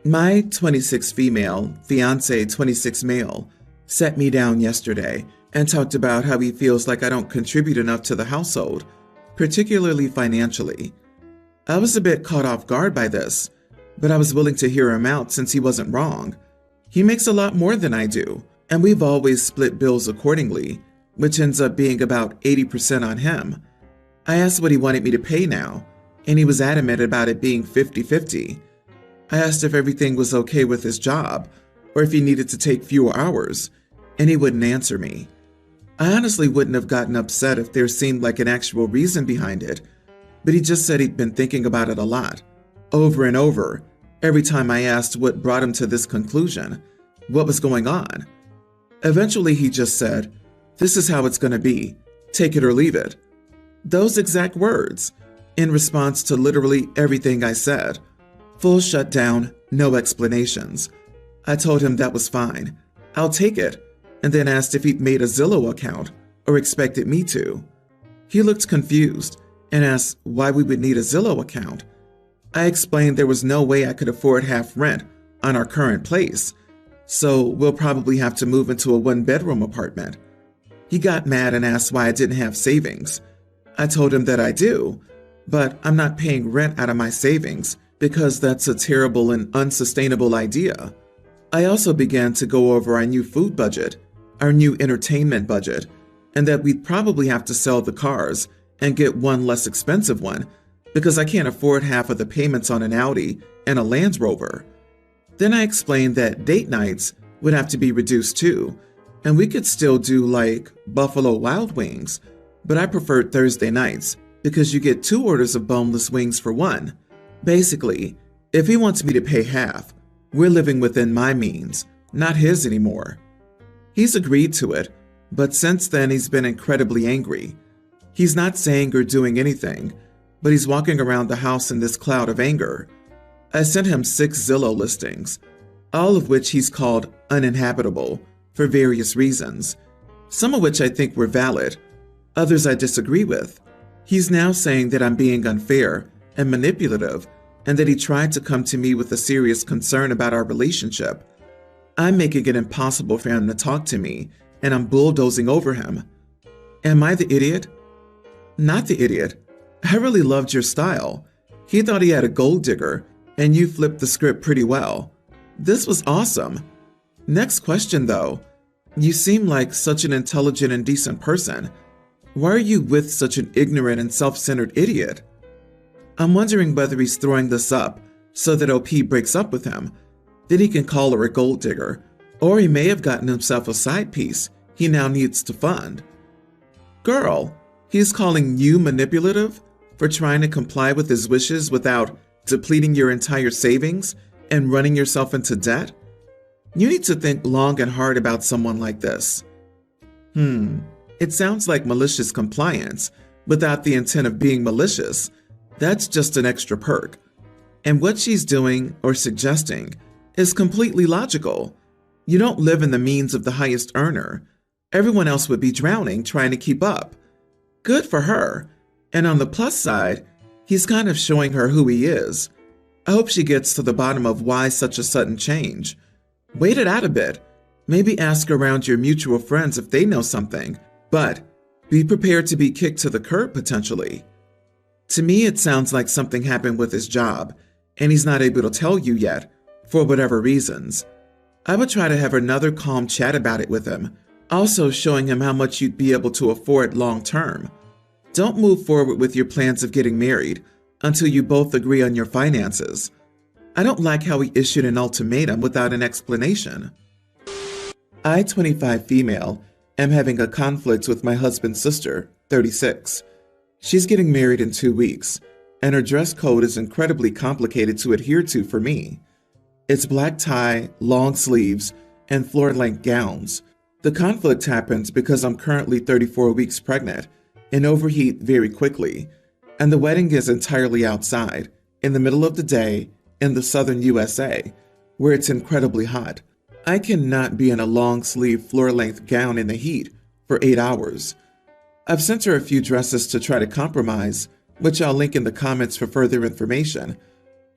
My 26 female, fiance 26 male, sat me down yesterday and talked about how he feels like I don't contribute enough to the household, particularly financially. I was a bit caught off guard by this, but I was willing to hear him out since he wasn't wrong. He makes a lot more than I do, and we've always split bills accordingly, which ends up being about 80% on him. I asked what he wanted me to pay now, and he was adamant about it being 50-50. I asked if everything was okay with his job, or if he needed to take fewer hours, and he wouldn't answer me. I honestly wouldn't have gotten upset if there seemed like an actual reason behind it, but he just said he'd been thinking about it a lot, over and over, every time I asked what brought him to this conclusion, what was going on. Eventually he just said, "This is how it's going to be, take it or leave it." Those exact words, in response to literally everything I said. Full shutdown, no explanations. I told him that was fine. I'll take it, and then asked if he'd made a Zillow account or expected me to. He looked confused and asked why we would need a Zillow account. I explained there was no way I could afford half rent on our current place, so we'll probably have to move into a one-bedroom apartment. He got mad and asked why I didn't have savings. I told him that I do, but I'm not paying rent out of my savings because that's a terrible and unsustainable idea. I also began to go over our new food budget, our new entertainment budget, and that we'd probably have to sell the cars and get one less expensive one because I can't afford half of the payments on an Audi and a Land Rover. Then I explained that date nights would have to be reduced too, and we could still do like Buffalo Wild Wings, but I preferred Thursday nights because you get 2 orders of boneless wings for one. Basically, if he wants me to pay half, we're living within my means, not his anymore. He's agreed to it, but since then he's been incredibly angry. He's not saying or doing anything, but he's walking around the house in this cloud of anger. I sent him 6 Zillow listings, all of which he's called uninhabitable for various reasons, some of which I think were valid, others I disagree with. He's now saying that I'm being unfair and manipulative, and that he tried to come to me with a serious concern about our relationship. I'm making it impossible for him to talk to me, and I'm bulldozing over him. Am I the idiot? Not the idiot. I really loved your style. He thought he had a gold digger, and you flipped the script pretty well. This was awesome. Next question though. You seem like such an intelligent and decent person. Why are you with such an ignorant and self-centered idiot? I'm wondering whether he's throwing this up so that OP breaks up with him. Then he can call her a gold digger, or he may have gotten himself a side piece he now needs to fund. Girl, he's calling you manipulative for trying to comply with his wishes without depleting your entire savings and running yourself into debt? You need to think long and hard about someone like this. It sounds like malicious compliance without the intent of being malicious. That's just an extra perk. And what she's doing or suggesting is completely logical. You don't live in the means of the highest earner. Everyone else would be drowning trying to keep up. Good for her. And on the plus side, he's kind of showing her who he is. I hope she gets to the bottom of why such a sudden change. Wait it out a bit. Maybe ask around your mutual friends if they know something, but be prepared to be kicked to the curb potentially. To me, it sounds like something happened with his job, and he's not able to tell you yet, for whatever reasons. I would try to have another calm chat about it with him, also showing him how much you'd be able to afford long term. Don't move forward with your plans of getting married until you both agree on your finances. I don't like how he issued an ultimatum without an explanation. I, 25 female, am having a conflict with my husband's sister, 36. She's getting married in 2 weeks, and her dress code is incredibly complicated to adhere to for me. It's black tie, long sleeves, and floor-length gowns. The conflict happens because I'm currently 34 weeks pregnant and overheat very quickly, and the wedding is entirely outside, in the middle of the day, in the southern USA, where it's incredibly hot. I cannot be in a long-sleeve floor-length gown in the heat for 8 hours. I've sent her a few dresses to try to compromise, which I'll link in the comments for further information,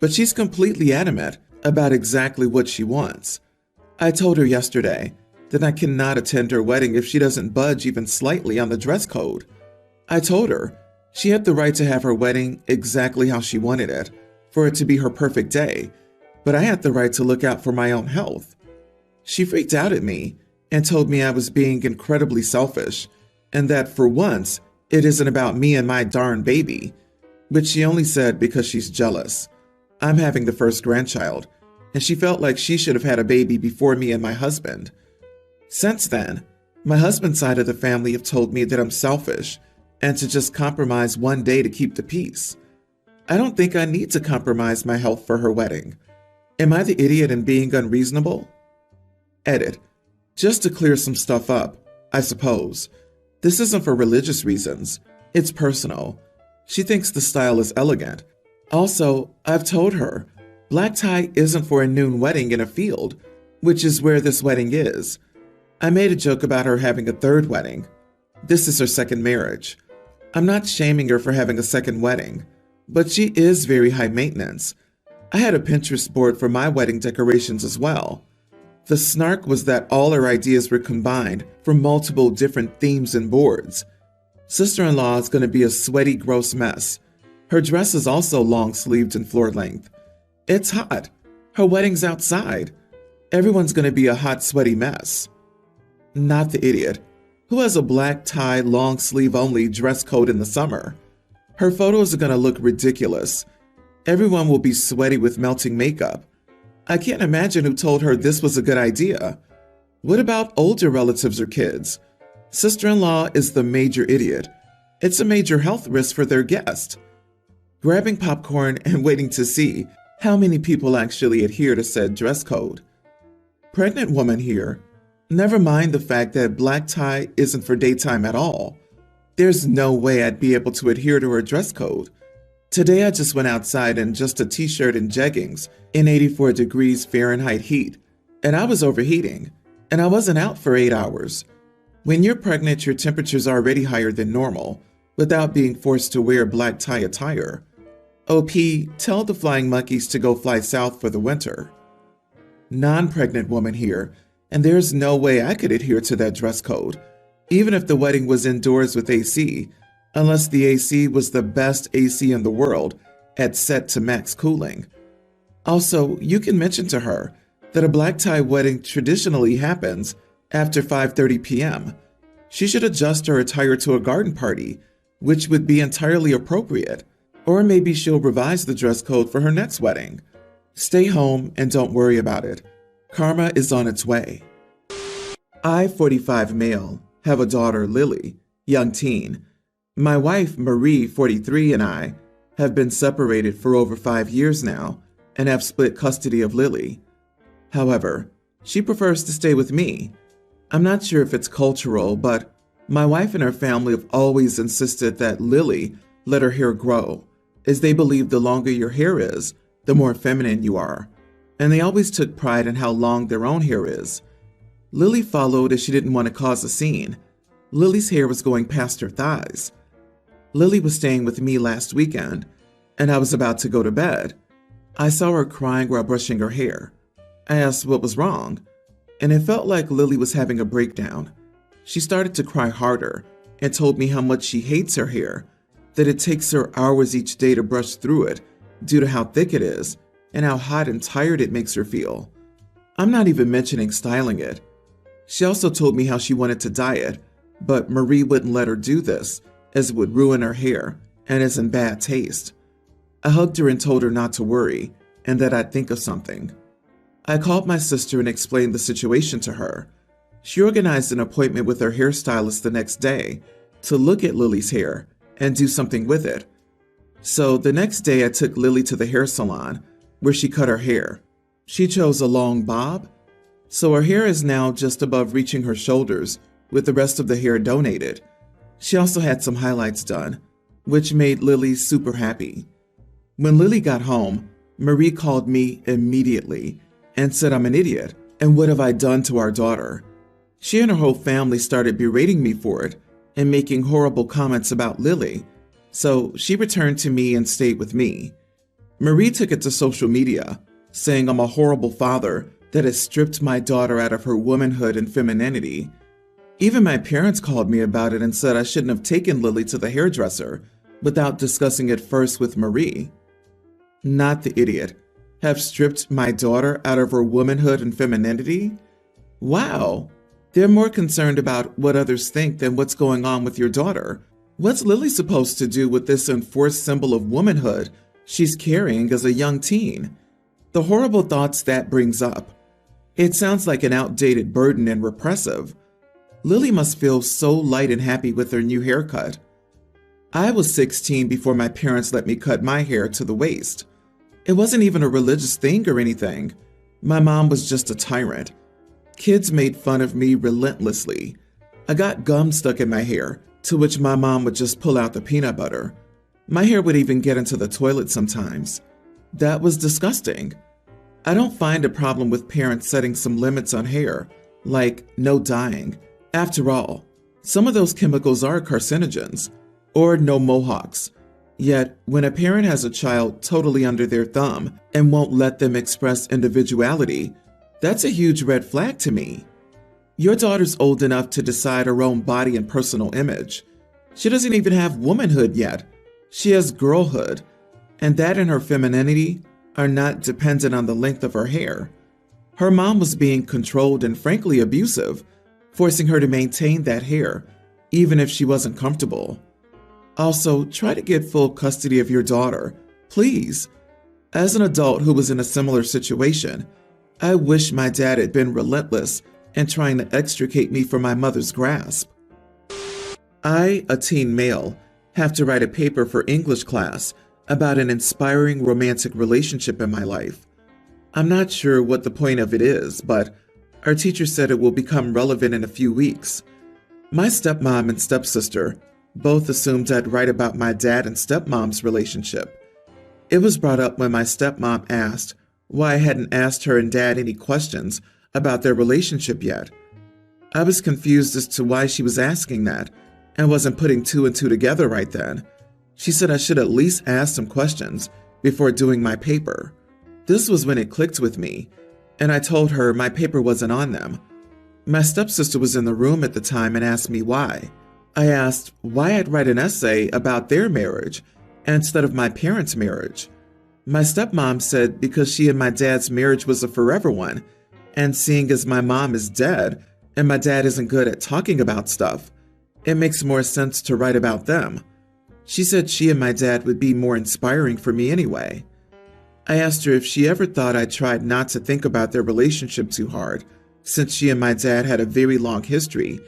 but she's completely adamant about exactly what she wants. I told her yesterday that I cannot attend her wedding if she doesn't budge even slightly on the dress code. I told her she had the right to have her wedding exactly how she wanted it, for it to be her perfect day, but I had the right to look out for my own health. She freaked out at me and told me I was being incredibly selfish, and that for once, it isn't about me and my darn baby, which she only said because she's jealous. I'm having the first grandchild, and she felt like she should have had a baby before me and my husband. Since then, my husband's side of the family have told me that I'm selfish and to just compromise one day to keep the peace. I don't think I need to compromise my health for her wedding. Am I the idiot in being unreasonable? Edit. Just to clear some stuff up, I suppose. This isn't for religious reasons. It's personal. She thinks the style is elegant. Also, I've told her, black tie isn't for a noon wedding in a field, which is where this wedding is. I made a joke about her having a third wedding. This is her second marriage. I'm not shaming her for having a second wedding, but she is very high maintenance. I had a Pinterest board for my wedding decorations as well. The snark was that all her ideas were combined from multiple different themes and boards. Sister-in-law is going to be a sweaty, gross mess. Her dress is also long-sleeved and floor-length. It's hot. Her wedding's outside. Everyone's going to be a hot, sweaty mess. Not the idiot who has a black tie, long-sleeve-only dress code in the summer. Her photos are going to look ridiculous. Everyone will be sweaty with melting makeup. I can't imagine who told her this was a good idea. What about older relatives or kids? Sister-in-law is the major idiot. It's a major health risk for their guest. Grabbing popcorn and waiting to see how many people actually adhere to said dress code. Pregnant woman here. Never mind the fact that black tie isn't for daytime at all. There's no way I'd be able to adhere to her dress code. Today I just went outside in just a t-shirt and jeggings in 84 degrees Fahrenheit heat, and I was overheating, and I wasn't out for 8 hours. When you're pregnant, your temperature's already higher than normal, without being forced to wear black tie attire. OP, tell the flying monkeys to go fly south for the winter. Non-pregnant woman here, and there's no way I could adhere to that dress code, even if the wedding was indoors with AC, unless the AC was the best AC in the world at set to max cooling. Also, you can mention to her that a black tie wedding traditionally happens after 5:30 p.m. She should adjust her attire to a garden party, which would be entirely appropriate, or maybe she'll revise the dress code for her next wedding. Stay home and don't worry about it. Karma is on its way. I, 45 male, have a daughter, Lily, young teen. My wife, Marie, 43, and I have been separated for over 5 years now and have split custody of Lily. However, she prefers to stay with me. I'm not sure if it's cultural, but my wife and her family have always insisted that Lily let her hair grow, as they believe the longer your hair is, the more feminine you are, and they always took pride in how long their own hair is. Lily followed as she didn't want to cause a scene. Lily's hair was going past her thighs. Lily was staying with me last weekend, and I was about to go to bed. I saw her crying while brushing her hair. I asked what was wrong, and it felt like Lily was having a breakdown. She started to cry harder and told me how much she hates her hair, that it takes her hours each day to brush through it due to how thick it is and how hot and tired it makes her feel. I'm not even mentioning styling it. She also told me how she wanted to dye it, but Marie wouldn't let her do this, as it would ruin her hair and is in bad taste. I hugged her and told her not to worry and that I'd think of something. I called my sister and explained the situation to her. She organized an appointment with her hairstylist the next day to look at Lily's hair and do something with it. So the next day I took Lily to the hair salon where she cut her hair. She chose a long bob, so her hair is now just above reaching her shoulders with the rest of the hair donated. She also had some highlights done, which made Lily super happy. When Lily got home, Marie called me immediately and said I'm an idiot and what have I done to our daughter. She and her whole family started berating me for it and making horrible comments about Lily, so she returned to me and stayed with me. Marie took it to social media, saying I'm a horrible father that has stripped my daughter out of her womanhood and femininity. Even my parents called me about it and said I shouldn't have taken Lily to the hairdresser without discussing it first with Marie. Not the idiot. Have stripped my daughter out of her womanhood and femininity? Wow. They're more concerned about what others think than what's going on with your daughter. What's Lily supposed to do with this enforced symbol of womanhood she's carrying as a young teen? The horrible thoughts that brings up. It sounds like an outdated burden and repressive. Lily must feel so light and happy with her new haircut. I was 16 before my parents let me cut my hair to the waist. It wasn't even a religious thing or anything. My mom was just a tyrant. Kids made fun of me relentlessly. I got gum stuck in my hair, to which my mom would just pull out the peanut butter. My hair would even get into the toilet sometimes. That was disgusting. I don't find a problem with parents setting some limits on hair, like no dyeing. After all, some of those chemicals are carcinogens, or no mohawks. Yet, when a parent has a child totally under their thumb and won't let them express individuality, that's a huge red flag to me. Your daughter's old enough to decide her own body and personal image. She doesn't even have womanhood yet. She has girlhood, and that and her femininity are not dependent on the length of her hair. Her mom was being controlled and frankly abusive, forcing her to maintain that hair, even if she wasn't comfortable. Also, try to get full custody of your daughter, please. As an adult who was in a similar situation, I wish my dad had been relentless in trying to extricate me from my mother's grasp. I, a teen male, have to write a paper for English class about an inspiring romantic relationship in my life. I'm not sure what the point of it is, but our teacher said it will become relevant in a few weeks. My stepmom and stepsister both assumed I'd write about my dad and stepmom's relationship. It was brought up when my stepmom asked why I hadn't asked her and dad any questions about their relationship yet. I was confused as to why she was asking that and wasn't putting two and two together right then. She said I should at least ask some questions before doing my paper. This was when it clicked with me, and I told her my paper wasn't on them. My stepsister was in the room at the time and asked me why. I asked why I'd write an essay about their marriage instead of my parents' marriage. My stepmom said because she and my dad's marriage was a forever one, and seeing as my mom is dead and my dad isn't good at talking about stuff, it makes more sense to write about them. She said she and my dad would be more inspiring for me anyway. I asked her if she ever thought I tried not to think about their relationship too hard, since she and my dad had a very long history,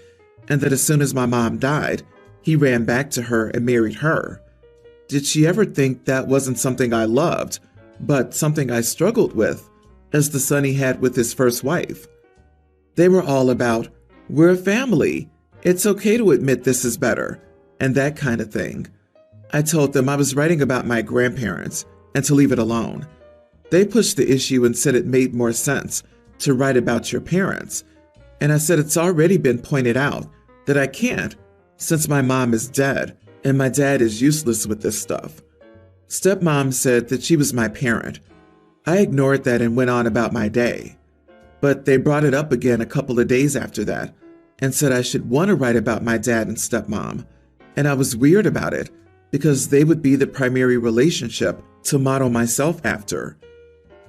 and that as soon as my mom died, he ran back to her and married her. Did she ever think that wasn't something I loved, but something I struggled with, as the son he had with his first wife? They were all about, we're a family, it's okay to admit this is better, and that kind of thing. I told them I was writing about my grandparents and to leave it alone. They pushed the issue and said it made more sense to write about your parents, and I said it's already been pointed out that I can't, since my mom is dead and my dad is useless with this stuff. Stepmom said that she was my parent. I ignored that and went on about my day. But they brought it up again a couple of days after that and said I should want to write about my dad and stepmom, and I was weird about it because they would be the primary relationship to model myself after.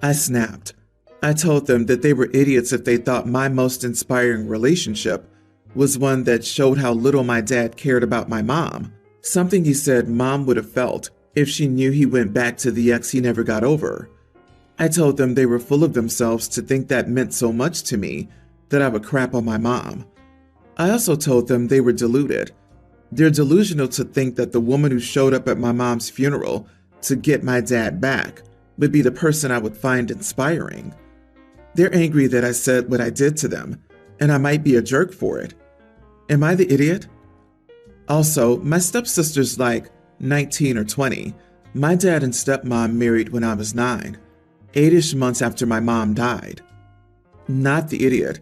I snapped. I told them that they were idiots if they thought my most inspiring relationship was one that showed how little my dad cared about my mom, something he said mom would have felt if she knew he went back to the ex he never got over. I told them they were full of themselves to think that meant so much to me that I would crap on my mom. I also told them they were deluded. They're delusional to think that the woman who showed up at my mom's funeral to get my dad back would be the person I would find inspiring. They're angry that I said what I did to them, and I might be a jerk for it. Am I the idiot? Also, my stepsister's like 19 or 20. My dad and stepmom married when I was 9, 8-ish months after my mom died. Not the idiot.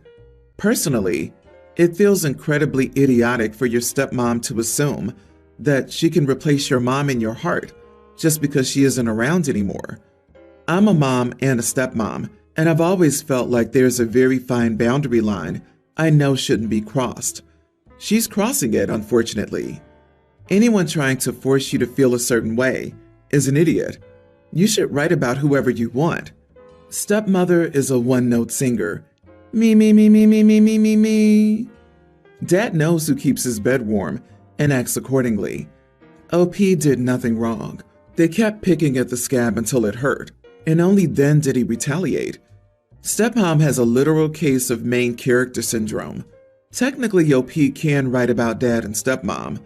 Personally, it feels incredibly idiotic for your stepmom to assume that she can replace your mom in your heart just because she isn't around anymore. I'm a mom and a stepmom, and I've always felt like there's a very fine boundary line I know shouldn't be crossed. She's crossing it, unfortunately. Anyone trying to force you to feel a certain way is an idiot. You should write about whoever you want. Stepmother is a one-note singer. Me, me, me, me, me, me, me, me, me. Dad knows who keeps his bed warm and acts accordingly. OP did nothing wrong. They kept picking at the scab until it hurt, and only then did he retaliate. Stepmom has a literal case of main character syndrome. Technically, OP can write about dad and stepmom.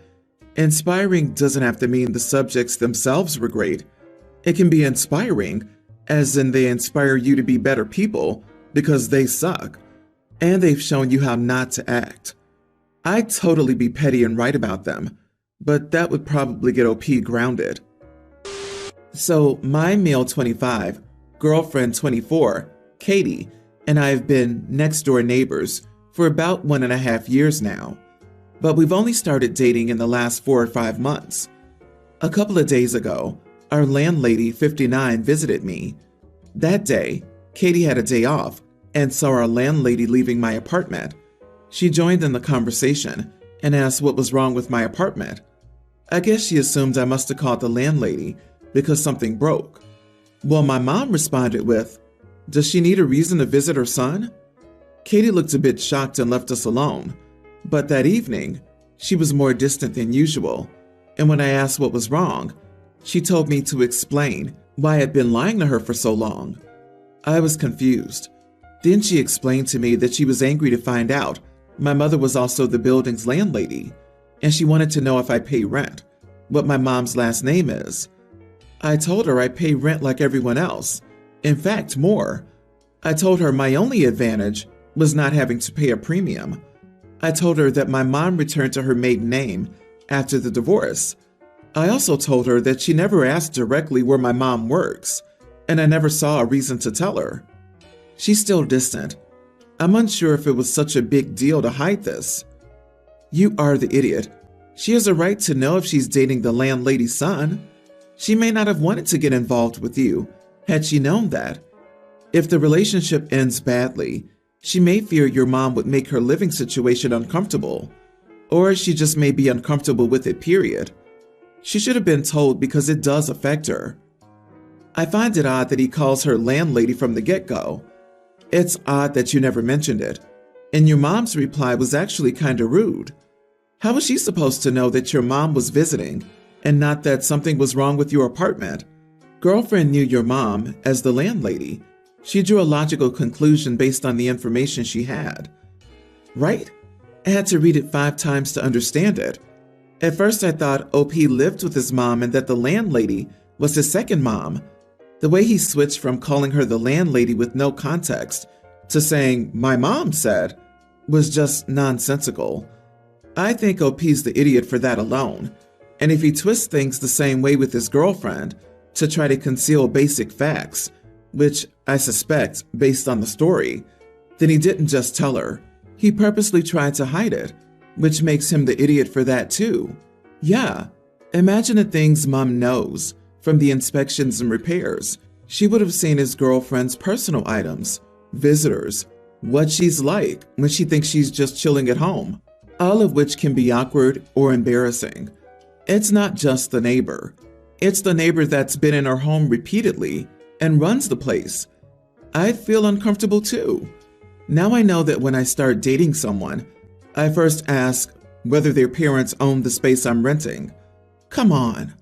Inspiring doesn't have to mean the subjects themselves were great. It can be inspiring, as in they inspire you to be better people because they suck, and they've shown you how not to act. I'd totally be petty and write about them, but that would probably get OP grounded. So my male 25, girlfriend 24, Katie, and I have been next-door neighbors for about 1.5 years now, but we've only started dating in the last 4 or 5 months. A couple of days ago, our landlady, 59, visited me. That day, Katie had a day off and saw our landlady leaving my apartment. She joined in the conversation and asked what was wrong with my apartment. I guess she assumed I must have called the landlady because something broke. Well, my mom responded with, "Does she need a reason to visit her son?" Katie looked a bit shocked and left us alone. But that evening, she was more distant than usual, and when I asked what was wrong, she told me to explain why I had been lying to her for so long. I was confused. Then she explained to me that she was angry to find out my mother was also the building's landlady, and she wanted to know if I pay rent, what my mom's last name is. I told her I pay rent like everyone else, in fact more. I told her my only advantage was not having to pay a premium. I told her that my mom returned to her maiden name after the divorce. I also told her that she never asked directly where my mom works, and I never saw a reason to tell her. She's still distant. I'm unsure if it was such a big deal to hide this. You are the idiot. She has a right to know if she's dating the landlady's son. She may not have wanted to get involved with you had she known that. If the relationship ends badly, she may fear your mom would make her living situation uncomfortable, or she just may be uncomfortable with it, period. She should have been told because it does affect her. I find it odd that he calls her landlady from the get-go. It's odd that you never mentioned it, and your mom's reply was actually kinda rude. How was she supposed to know that your mom was visiting and not that something was wrong with your apartment? Girlfriend knew your mom as the landlady. She drew a logical conclusion based on the information she had. Right? I had to read it 5 times to understand it. At first I thought OP lived with his mom and that the landlady was his second mom. The way he switched from calling her the landlady with no context to saying, "my mom said," was just nonsensical. I think OP's the idiot for that alone. And if he twists things the same way with his girlfriend to try to conceal basic facts, which I suspect based on the story, then he didn't just tell her. He purposely tried to hide it, which makes him the idiot for that too. Yeah, imagine the things mom knows from the inspections and repairs. She would have seen his girlfriend's personal items, visitors, what she's like when she thinks she's just chilling at home, all of which can be awkward or embarrassing. It's not just the neighbor. It's the neighbor that's been in her home repeatedly and runs the place. I'd feel uncomfortable too. Now I know that when I start dating someone, I first ask whether their parents own the space I'm renting. Come on.